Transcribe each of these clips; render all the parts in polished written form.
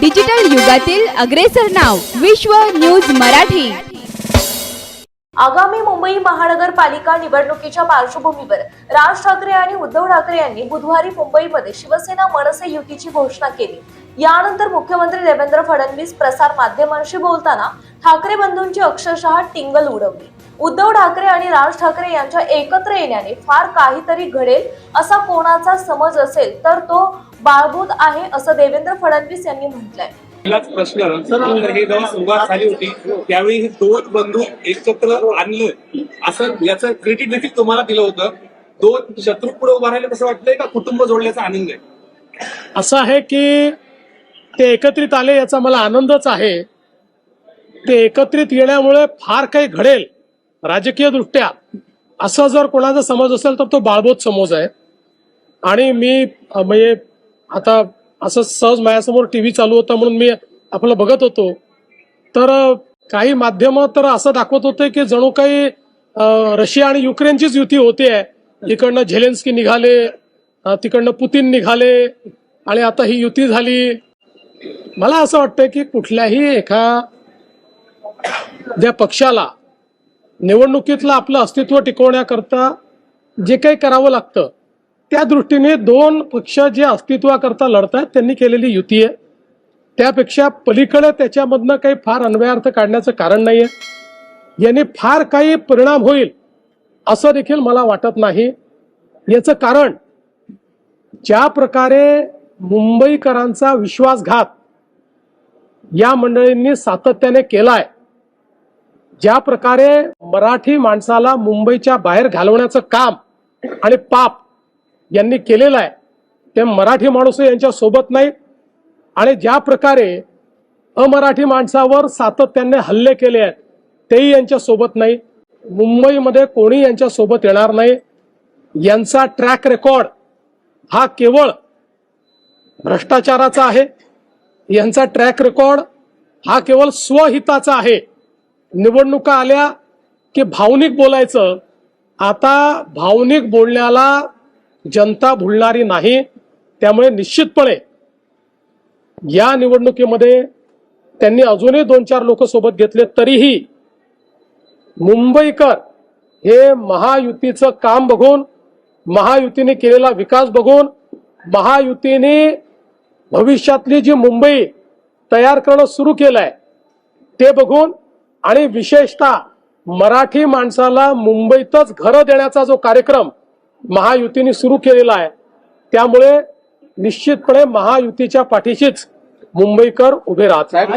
Digital युगातील अग्रेसर नाव विश्व न्यूज मराठी। आगामी मुंबई महानगरपालिका निवडणुकीच्या पार्श्वभूमीवर राज ठाकरे आणि उद्धव ठाकरे यांनी बुधवारी मुंबईमध्ये शिवसेना मनसे युतीची घोषणा केली। यानंतर मुख्यमंत्री देवेंद्र फडणवीस प्रसार माध्यमांशी बोलताना ठाकरे बंधूंची अक्षरशः टिंगल उडवली। उद्धव ठाकरे आणि राज ठाकरे यांच्या एकत्र येण्याने फार काहीतरी घडेल असा कोणाचा समज असेल तर तो बाळबूत आहे असं देवेंद्र फडणवीस यांनी म्हटलंय। पहिलाच प्रश्न हे जेव्हा सुरुवात झाली होती त्यावेळी हे दोन बंधू एकत्र आणलं असं याचं क्रेडिट देखील तुम्हाला दिलं होतं। दोन शत्रू पुढे उभा राहिले कसं वाटतंय का कुटुंब जोडल्याचा आनंद आहे? असं आहे की ते एकत्रित आले याचा मला आनंदच आहे। ते एकत्रित येण्यामुळे फार काही घडेल राजकीय दृष्ट्या असं जर कोणाचा समज असेल तर तो बाळबोध समज आहे। आणि मी म्हणजे आता असं सहज माझ्यासमोर टीव्ही चालू होता म्हणून मी आपलं बघत होतो तर काही माध्यम तर असं दाखवत होते की जणू काही रशिया आणि युक्रेनचीच युती होते। इकडनं झेलेन्स्की निघाले, तिकडनं पुतीन निघाले आणि आता ही युती झाली। मला असं वाटतं की कुठल्याही एखाद्या पक्षाला निवडणुकीतलं आपलं अस्तित्व टिकवण्याकरता जे काही करावं लागतं त्या दृष्टीने दोन पक्ष जे अस्तित्वाकरता लढतात त्यांनी केलेली युती आहे। त्यापेक्षा पलीकडे त्याच्यामधनं काही फार अन्वयार्थ काढण्याचं कारण नाहीये। याने फार काही परिणाम होईल असं देखील मला वाटत नाही। याचं कारण ज्या प्रकारे मुंबईकरांचा विश्वासघात या मंडळींनी सातत्याने केलाय, ज्या प्रकारे मराठी माणसाला मुंबईच्या बाहेर घालवण्याचं काम आणि पाप यांनी केलेलं आहे ते मराठी माणूस यांच्या सोबत नाहीत। आणि ज्या प्रकारे अमराठी माणसावर सातत्याने हल्ले केले आहेत तेही यांच्या सोबत नाही। मुंबईमध्ये कोणी यांच्या सोबत येणार नाही। यांचा ट्रॅक रेकॉर्ड हा केवळ भ्रष्टाचाराचा आहे। यांचा ट्रॅक रेकॉर्ड हा केवळ स्वहिताचा आहे। निवडणुका आल्या की भावनिक बोलायचं। आता भावनिक बोलण्याला जनता भुलणारी नाही। त्यामुळे निश्चितपणे या निवडणुकीमध्ये त्यांनी अजूनही 2-4 लोक सोबत घेतले तरीही मुंबईकर हे महायुतीचं काम बघून, महायुतीने केलेला विकास बघून, महायुतीने भविष्यातली जी मुंबई तयार करणं सुरू केलंय ते बघून आणि विशेषतः मराठी माणसाला मुंबईतच घरं देण्याचा जो कार्यक्रम महायुतीने सुरू केलेला आहे त्यामुळे निश्चितपणे महायुतीच्या पाठीशीच मुंबईकर उभे राहतात।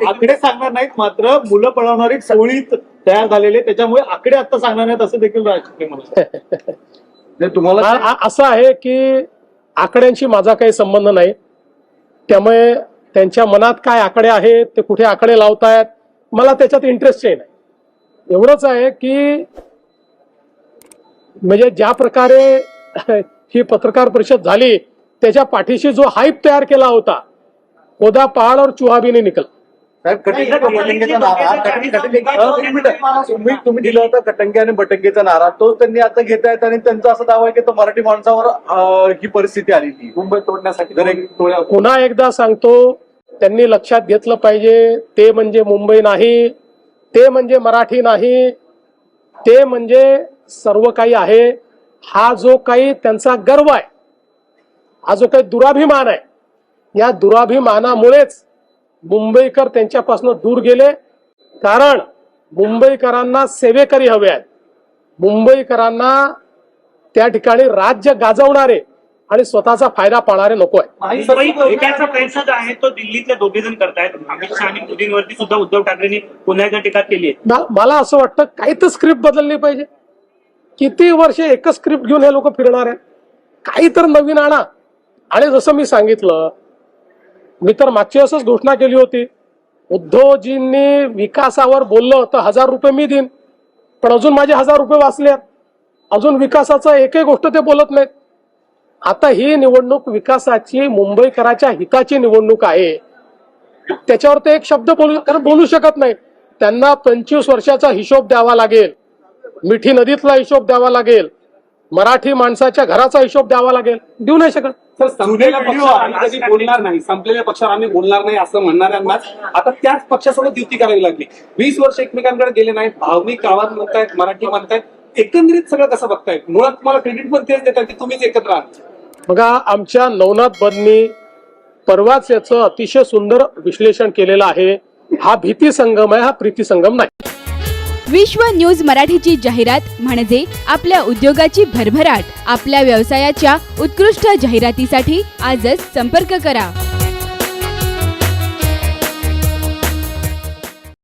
आकडे सांगणार नाहीत मात्र मुलं पळवणारी चवळीत तयार झालेले त्याच्यामुळे आकडे आता सांगणार नाहीत असं देखील राज ठाकरे म्हणतात। तुम्हाला असं आहे की आकड्यांशी माझा काही संबंध नाही। त्यामुळे त्यांच्या मनात काय आकडे आहेत, ते कुठे आकडे लावतायत, मला त्याच्यात इंटरेस्टही नाही। एवढंच आहे की म्हणजे ज्या प्रकारे ही पत्रकार परिषद झाली त्याच्या पाठीशी जो हाईप तयार केला होता, ओदा पहाड और चुहा भी नहीं निकला। तुम्ही दिला होता कटंगे आणि बटंगेचा नारा, तो त्यांनी आता घेत आहेत आणि त्यांचा असा दावा आहे की तो मराठी माणसावर ही परिस्थिती आली ती मुंबई तोडण्यासाठी। पुन्हा एकदा सांगतो, त्यांनी लक्षात घेतलं पाहिजे ते म्हणजे मुंबई नाही, ते म्हणजे मराठी नाही, ते म्हणजे सर्व काही आहे। हा जो काही त्यांचा गर्व आहे, हा जो काही दुराभिमान आहे, या दुराभिमानामुळेच मुंबईकर त्यांच्यापासून दूर गेले। कारण मुंबईकरांना सेवेकरी हवे आहेत, मुंबईकरांना त्या ठिकाणी राज्य गाजवणारे आणि स्वतःचा फायदा पाहणारे नको आहे। मुंबईचा प्रयत्न जो आहे तो दिल्लीतले 2 जण करतायत। अमित शहा आणि मोदींवरती सुद्धा उद्धव ठाकरेंनी पुन्हा एकदा टीका केली आहे। मला असं वाटतं काही तर स्क्रिप्ट बदलली पाहिजे। किती वर्ष एकच स्क्रिप्ट घेऊन हे लोक फिरणार आहेत? काही तर नवीन आणा। आणि जसं मी सांगितलं, मी तर मागच्या वेळेसच घोषणा केली होती, उद्धवजींनी विकासावर बोललं तर 1000 रुपये मी देईन, पण अजून माझे 1000 रुपये वाचले। अजून विकासाचं एकही गोष्ट ते बोलत नाहीत। आता ही निवडणूक विकासाची, मुंबईकराच्या हिताची निवडणूक आहे, त्याच्यावर ते एक शब्द बोलू शकत नाही। त्यांना 25 वर्षाचा हिशोब द्यावा लागेल, मिठी नदीतला हिशोब द्यावा लागेल, मराठी माणसाच्या घराचा हिशोब द्यावा लागेल, देऊ नाही शकत. सर, संपलेल्या पक्षावर आम्ही कधी बोलणार नाही, संपलेल्या पक्षावर आम्ही बोलणार नाही असं म्हणणाऱ्यांनाच आता त्याच पक्षासोबत युती करावी लागली. 20 वर्ष एकमेकांकडे गेले नाहीत, भावनिक आवाज म्हणतायत, मराठी म्हणतायत, एकंदरीत सगळं कसं बघतायत? मुळात तुम्हाला क्रेडिट पण तेच देतात की तुम्हीच एकत्र आहात. बघा, आमच्या नवनाथ बदनी परवाच याचं अतिशय सुंदर विश्लेषण केलेलं आहे. हा भीती संगम आहे, हा प्रीती संगम नाही. विश्व न्यूज मराठीची जाहिरात म्हणजे आपल्या उद्योगाची भरभराट. आपल्या व्यवसायाच्या उत्कृष्ट जाहिरातीसाठी आजच संपर्क करा.